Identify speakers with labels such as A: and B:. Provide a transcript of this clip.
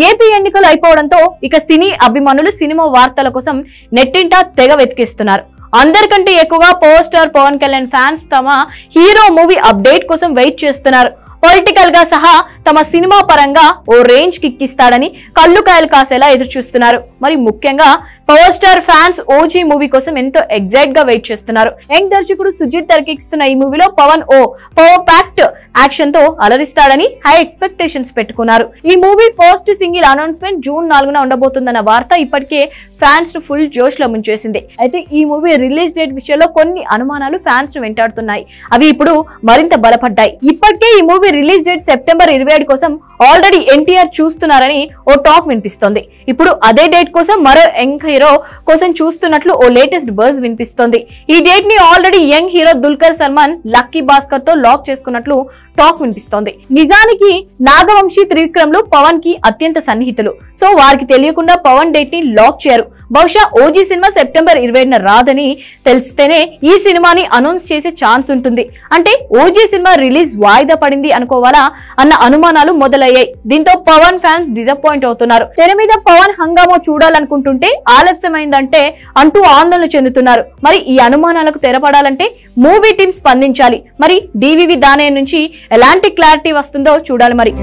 A: AP ఎన్నికలు అయిపోవడంతో ఇక సినీ అభిమానులు సినిమా వార్తల కోసం నెట్టింట తెగ వెతికిస్తున్నారు. అందరికంటే ఎక్కువగా power star Pawan Kalyan fans తమ హీరో మూవీ అప్డేట్ కోసం వెయిట్ చేస్తున్నారు. పొలిటికల్ గా సహా తమ సినిమా పరంగా ఓ రేంజ్ కిక్కిస్తాడని కళ్ళు కాయలు కాసేలా ఎదురు చూస్తున్నారు. మరి ముఖ్యంగా power star fans OG movie కోసం ఎంతో ఎగ్జైట్ గా వెయిట్ చేస్తున్నారు. యంగ్ దర్శకుడు సుజిత్ తెరకెక్కిస్తున్న ఈ మూవీలో పవన్ ఓ పవర్ ప్యాక్డ్ యాక్షన్ తో అలరిస్తాడని హై ఎక్స్పెక్టేషన్స్ పెట్టుకున్నారు. ఈ movie first single announcement June 4న ఉండబోతుందన్న వార్త ఇప్పటికే ఫ్యాన్స్ ను ఫుల్ జోష్ లో ముంచేసింది. అయితే ఈ మూవీ రిలీజ్ డేట్ విషయంలో కొన్ని అనుమానాలు ఫ్యాన్స్ ను వెంటాడుతున్నాయి. అవి ఇప్పుడు మరింత బలపడ్డాయి. ఇప్పటికే ఈ మూవీ రిలీజ్ డేట్ సెప్టెంబర్ 27 కోసం ఆల్రెడీ ఎన్టీఆర్ చూస్తున్నారని ఓ టాక్ వినిపిస్తోంది. ఇప్పుడు అదే డేట్ కోసం మరో యంగ్ హీరో కోసం చూస్తున్నట్లు ఓ లేటెస్ట్ బజ్ వినిపిస్తోంది. ఈ డేట్ ని already young hero Dulquer Salman lucky Bhaskar తో లాక్ చేసుకున్నట్లు టాక్ వినిపిస్తోంది. నిజానికి నాగవంశీ త్రివిక్రమ్లు పవన్ కి అత్యంత సన్నిహితులు. సో వారికి తెలియకుండా పవన్ డేట్ ని లాక్ చేయరు. బహుశా ఓజీ సినిమా సెప్టెంబర్ 27న రాదని తెలిస్తేనే ఈ సినిమాని అనౌన్స్ చేసే ఛాన్స్ ఉంటుంది. అంటే ఓజీ సినిమా రిలీజ్ వాయిదా పడింది అనుకోవాలా అన్న అనుమానాలు మొదలయ్యాయి. దీంతో పవన్ ఫ్యాన్స్ డిసప్పాయింట్ అవుతున్నారు. తెర మీద పవన్ హంగామా చూడాలనుకుంటుంటే ఆలస్యమైందంటే అంటూ ఆందోళన చెందుతున్నారు. మరి ఈ అనుమానాలకు తెరపడాలంటే మూవీ టీం స్పందించాలి. మరి డివివి దానయ్య నుంచి ఎలాంటి క్లారిటీ వస్తుందో చూడాలి మరి.